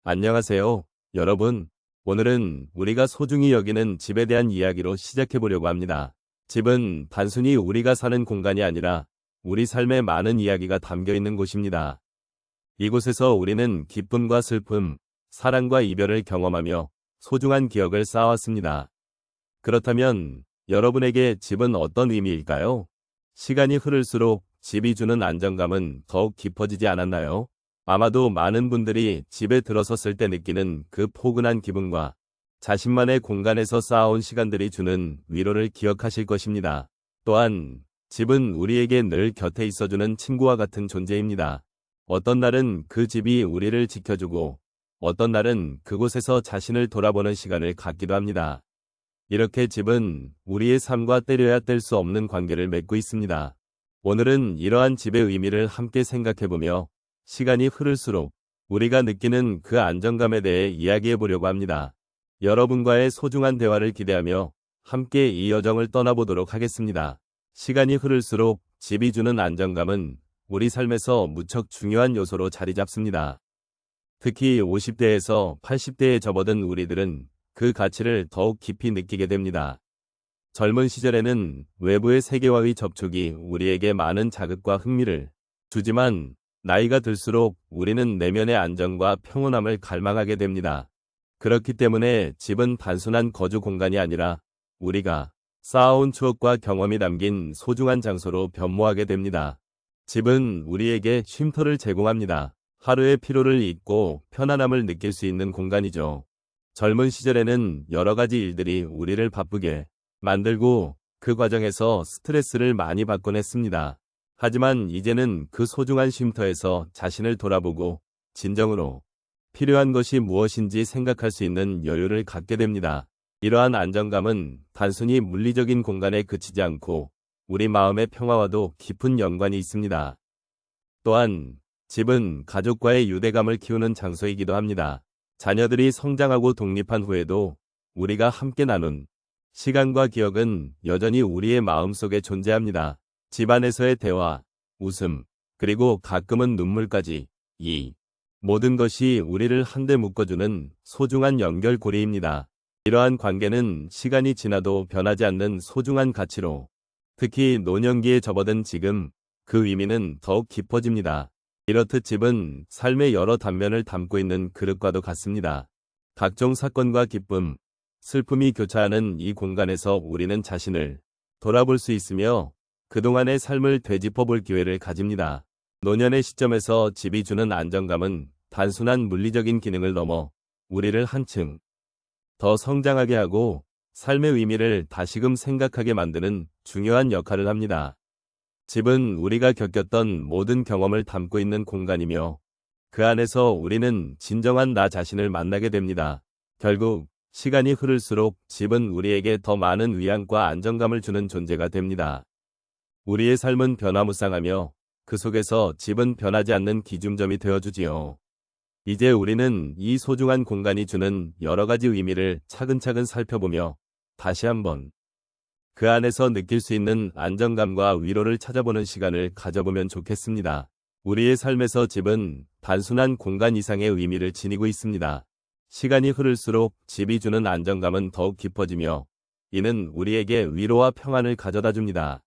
안녕하세요, 여러분. 오늘은 우리가 소중히 여기는 집에 대한 이야기로 시작해 보려고 합니다. 집은 단순히 우리가 사는 공간이 아니라 우리 삶에 많은 이야기가 담겨 있는 곳입니다. 이곳에서 우리는 기쁨과 슬픔, 사랑과 이별을 경험하며 소중한 기억을 쌓아왔습니다. 그렇다면 여러분에게 집은 어떤 의미일까요? 시간이 흐를수록 집이 주는 안정감은 더욱 깊어지지 않았나요? 아마도 많은 분들이 집에 들어섰을 때 느끼는 그 포근한 기분과 자신만의 공간에서 쌓아온 시간들이 주는 위로를 기억하실 것입니다. 또한 집은 우리에게 늘 곁에 있어주는 친구와 같은 존재입니다. 어떤 날은 그 집이 우리를 지켜주고 어떤 날은 그곳에서 자신을 돌아보는 시간을 갖기도 합니다. 이렇게 집은 우리의 삶과 떼려야 뗄 수 없는 관계를 맺고 있습니다. 오늘은 이러한 집의 의미를 함께 생각해보며 시간이 흐를수록 우리가 느끼는 그 안정감에 대해 이야기해 보려고 합니다. 여러분과의 소중한 대화를 기대하며 함께 이 여정을 떠나보도록 하겠습니다. 시간이 흐를수록 집이 주는 안정감은 우리 삶에서 무척 중요한 요소로 자리 잡습니다. 특히 50대에서 80대에 접어든 우리들은 그 가치를 더욱 깊이 느끼게 됩니다. 젊은 시절에는 외부의 세계와의 접촉이 우리에게 많은 자극과 흥미를 주지만 나이가 들수록 우리는 내면의 안정과 평온함을 갈망하게 됩니다. 그렇기 때문에 집은 단순한 거주 공간이 아니라 우리가 쌓아온 추억과 경험이 담긴 소중한 장소로 변모하게 됩니다. 집은 우리에게 쉼터를 제공합니다. 하루의 피로를 잊고 편안함을 느낄 수 있는 공간이죠. 젊은 시절에는 여러 가지 일들이 우리를 바쁘게 만들고 그 과정에서 스트레스를 많이 받곤 했습니다. 하지만 이제는 그 소중한 쉼터에서 자신을 돌아보고 진정으로 필요한 것이 무엇인지 생각할 수 있는 여유를 갖게 됩니다. 이러한 안정감은 단순히 물리적인 공간에 그치지 않고 우리 마음의 평화와도 깊은 연관이 있습니다. 또한 집은 가족과의 유대감을 키우는 장소이기도 합니다. 자녀들이 성장하고 독립한 후에도 우리가 함께 나눈 시간과 기억은 여전히 우리의 마음속에 존재합니다. 집안에서의 대화, 웃음, 그리고 가끔은 눈물까지 이 모든 것이 우리를 한데 묶어주는 소중한 연결고리입니다. 이러한 관계는 시간이 지나도 변하지 않는 소중한 가치로 특히 노년기에 접어든 지금 그 의미는 더욱 깊어집니다. 이렇듯 집은 삶의 여러 단면을 담고 있는 그릇과도 같습니다. 각종 사건과 기쁨, 슬픔이 교차하는 이 공간에서 우리는 자신을 돌아볼 수 있으며 그동안의 삶을 되짚어볼 기회를 가집니다. 노년의 시점에서 집이 주는 안정감은 단순한 물리적인 기능을 넘어 우리를 한층 더 성장하게 하고 삶의 의미를 다시금 생각하게 만드는 중요한 역할을 합니다. 집은 우리가 겪었던 모든 경험을 담고 있는 공간이며 그 안에서 우리는 진정한 나 자신을 만나게 됩니다. 결국 시간이 흐를수록 집은 우리에게 더 많은 위안과 안정감을 주는 존재가 됩니다. 우리의 삶은 변화무쌍하며 그 속에서 집은 변하지 않는 기준점이 되어주지요. 이제 우리는 이 소중한 공간이 주는 여러 가지 의미를 차근차근 살펴보며 다시 한번 그 안에서 느낄 수 있는 안정감과 위로를 찾아보는 시간을 가져보면 좋겠습니다. 우리의 삶에서 집은 단순한 공간 이상의 의미를 지니고 있습니다. 시간이 흐를수록 집이 주는 안정감은 더욱 깊어지며 이는 우리에게 위로와 평안을 가져다 줍니다.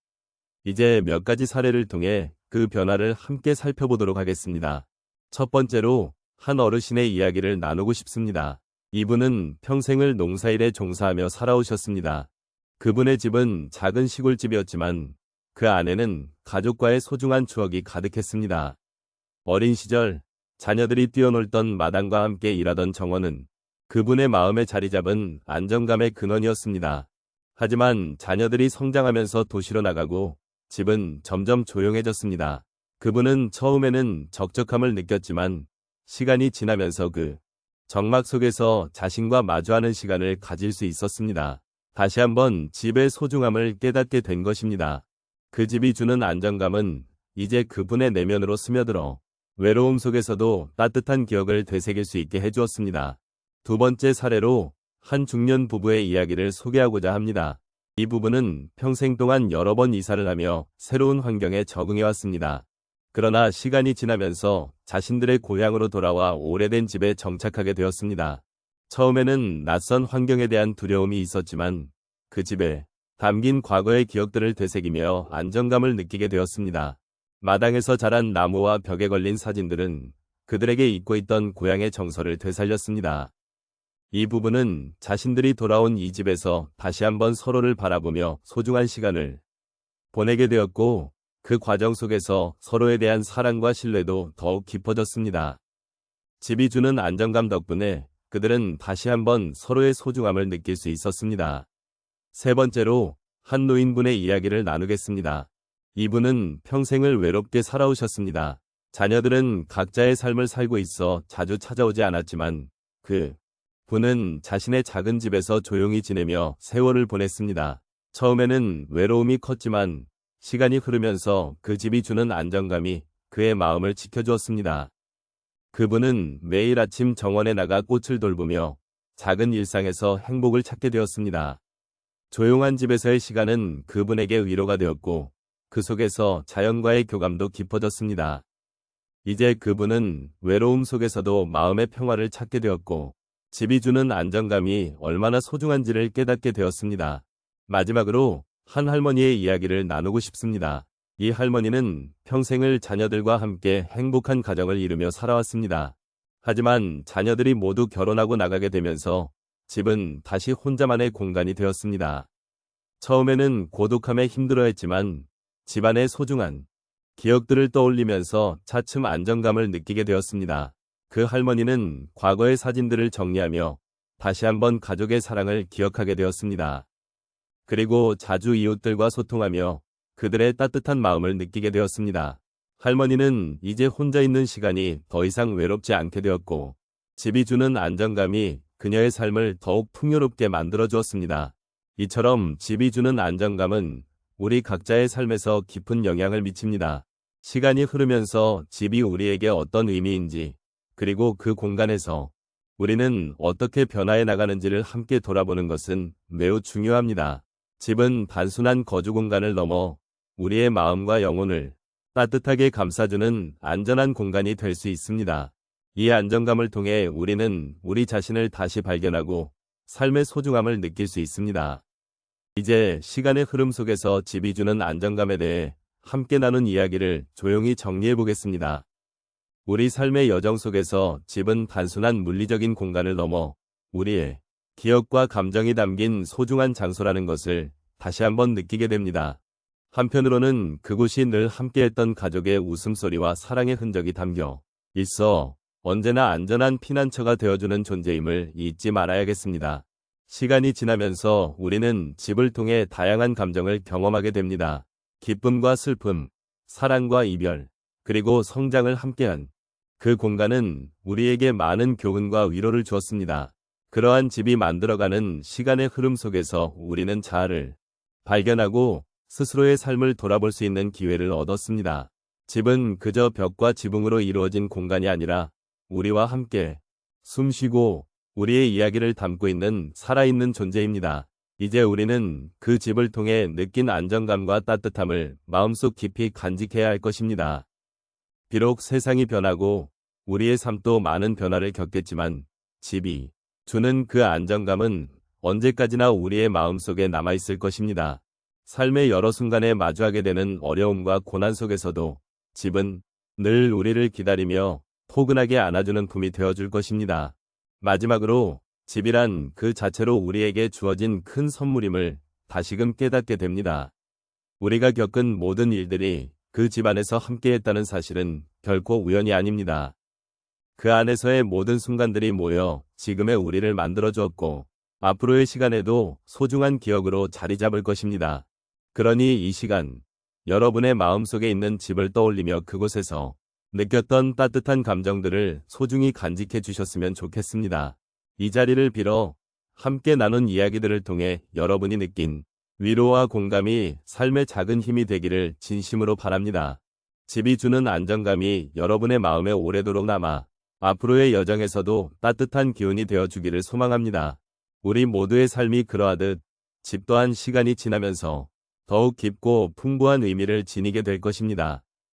이제 몇 가지 사례를 통해 그 변화를 함께 살펴보도록 하겠습니다. 첫 번째로 한 어르신의 이야기를 나누고 싶습니다. 이분은 평생을 농사일에 종사하며 살아오셨습니다. 그분의 집은 작은 시골집이었지만 그 안에는 가족과의 소중한 추억이 가득했습니다. 어린 시절 자녀들이 뛰어놀던 마당과 함께 일하던 정원은 그분의 마음에 자리 잡은 안정감의 근원이었습니다. 하지만 자녀들이 성장하면서 도시로 나가고 집은 점점 조용해졌습니다. 그분은 처음에는 적적함을 느꼈지만 시간이 지나면서 그 적막 속에서 자신과 마주하는 시간을 가질 수 있었습니다. 다시 한번 집의 소중함을 깨닫게 된 것입니다. 그 집이 주는 안정감은 이제 그분의 내면으로 스며들어 외로움 속에서도 따뜻한 기억을 되새길 수 있게 해주었습니다. 두 번째 사례로 한 중년 부부의 이야기를 소개하고자 합니다. 이 부부는 평생 동안 여러 번 이사를 하며 새로운 환경에 적응해왔습니다. 그러나 시간이 지나면서 자신들의 고향으로 돌아와 오래된 집에 정착하게 되었습니다. 처음에는 낯선 환경에 대한 두려움이 있었지만 그 집에 담긴 과거의 기억들을 되새기며 안정감을 느끼게 되었습니다. 마당에서 자란 나무와 벽에 걸린 사진들은 그들에게 잊고 있던 고향의 정서를 되살렸습니다. 이 부부는 자신들이 돌아온 이 집에서 다시 한번 서로를 바라보며 소중한 시간을 보내게 되었고, 그 과정 속에서 서로에 대한 사랑과 신뢰도 더욱 깊어졌습니다. 집이 주는 안정감 덕분에 그들은 다시 한번 서로의 소중함을 느낄 수 있었습니다. 세 번째로, 한 노인분의 이야기를 나누겠습니다. 이분은 평생을 외롭게 살아오셨습니다. 자녀들은 각자의 삶을 살고 있어 자주 찾아오지 않았지만 그 분은 자신의 작은 집에서 조용히 지내며 세월을 보냈습니다. 처음에는 외로움이 컸지만 시간이 흐르면서 그 집이 주는 안정감이 그의 마음을 지켜주었습니다. 그분은 매일 아침 정원에 나가 꽃을 돌보며 작은 일상에서 행복을 찾게 되었습니다. 조용한 집에서의 시간은 그분에게 위로가 되었고 그 속에서 자연과의 교감도 깊어졌습니다. 이제 그분은 외로움 속에서도 마음의 평화를 찾게 되었고 집이 주는 안정감이 얼마나 소중한지를 깨닫게 되었습니다. 마지막으로 한 할머니의 이야기를 나누고 싶습니다. 이 할머니는 평생을 자녀들과 함께 행복한 가정을 이루며 살아왔습니다. 하지만 자녀들이 모두 결혼하고 나가게 되면서 집은 다시 혼자만의 공간이 되었습니다. 처음에는 고독함에 힘들어했지만 집안의 소중한 기억들을 떠올리면서 차츰 안정감을 느끼게 되었습니다. 그 할머니는 과거의 사진들을 정리하며 다시 한번 가족의 사랑을 기억하게 되었습니다. 그리고 자주 이웃들과 소통하며 그들의 따뜻한 마음을 느끼게 되었습니다. 할머니는 이제 혼자 있는 시간이 더 이상 외롭지 않게 되었고 집이 주는 안정감이 그녀의 삶을 더욱 풍요롭게 만들어 주었습니다. 이처럼 집이 주는 안정감은 우리 각자의 삶에서 깊은 영향을 미칩니다. 시간이 흐르면서 집이 우리에게 어떤 의미인지, 그리고 그 공간에서 우리는 어떻게 변화해 나가는지를 함께 돌아보는 것은 매우 중요합니다. 집은 단순한 거주 공간을 넘어 우리의 마음과 영혼을 따뜻하게 감싸주는 안전한 공간이 될 수 있습니다. 이 안정감을 통해 우리는 우리 자신을 다시 발견하고 삶의 소중함을 느낄 수 있습니다. 이제 시간의 흐름 속에서 집이 주는 안정감에 대해 함께 나눈 이야기를 조용히 정리해 보겠습니다. 우리 삶의 여정 속에서 집은 단순한 물리적인 공간을 넘어 우리의 기억과 감정이 담긴 소중한 장소라는 것을 다시 한번 느끼게 됩니다. 한편으로는 그곳이 늘 함께했던 가족의 웃음소리와 사랑의 흔적이 담겨 있어 언제나 안전한 피난처가 되어주는 존재임을 잊지 말아야겠습니다. 시간이 지나면서 우리는 집을 통해 다양한 감정을 경험하게 됩니다. 기쁨과 슬픔, 사랑과 이별, 그리고 성장을 함께한 그 공간은 우리에게 많은 교훈과 위로를 주었습니다. 그러한 집이 만들어가는 시간의 흐름 속에서 우리는 자아를 발견하고 스스로의 삶을 돌아볼 수 있는 기회를 얻었습니다. 집은 그저 벽과 지붕으로 이루어진 공간이 아니라 우리와 함께 숨쉬고 우리의 이야기를 담고 있는 살아있는 존재입니다. 이제 우리는 그 집을 통해 느낀 안정감과 따뜻함을 마음속 깊이 간직해야 할 것입니다. 비록 세상이 변하고 우리의 삶도 많은 변화를 겪겠지만 집이 주는 그 안정감은 언제까지나 우리의 마음속에 남아있을 것입니다. 삶의 여러 순간에 마주하게 되는 어려움과 고난 속에서도 집은 늘 우리를 기다리며 포근하게 안아주는 품이 되어줄 것입니다. 마지막으로 집이란 그 자체로 우리에게 주어진 큰 선물임을 다시금 깨닫게 됩니다. 우리가 겪은 모든 일들이 그 집 안에서 함께했다는 사실은 결코 우연이 아닙니다. 그 안에서의 모든 순간들이 모여 지금의 우리를 만들어 주었고 앞으로의 시간에도 소중한 기억으로 자리 잡을 것입니다. 그러니 이 시간 여러분의 마음속에 있는 집을 떠올리며 그곳에서 느꼈던 따뜻한 감정들을 소중히 간직해 주셨으면 좋겠습니다. 이 자리를 빌어 함께 나눈 이야기들을 통해 여러분이 느낀 위로와 공감이 삶의 작은 힘이 되기를 진심으로 바랍니다. 집이 주는 안정감이 여러분의 마음에 오래도록 남아 앞으로의 여정에서도 따뜻한 기운이 되어 주기를 소망합니다. 우리 모두의 삶이 그러하듯 집 또한 시간이 지나면서 더욱 깊고 풍부한 의미를 지니게 될 것입니다.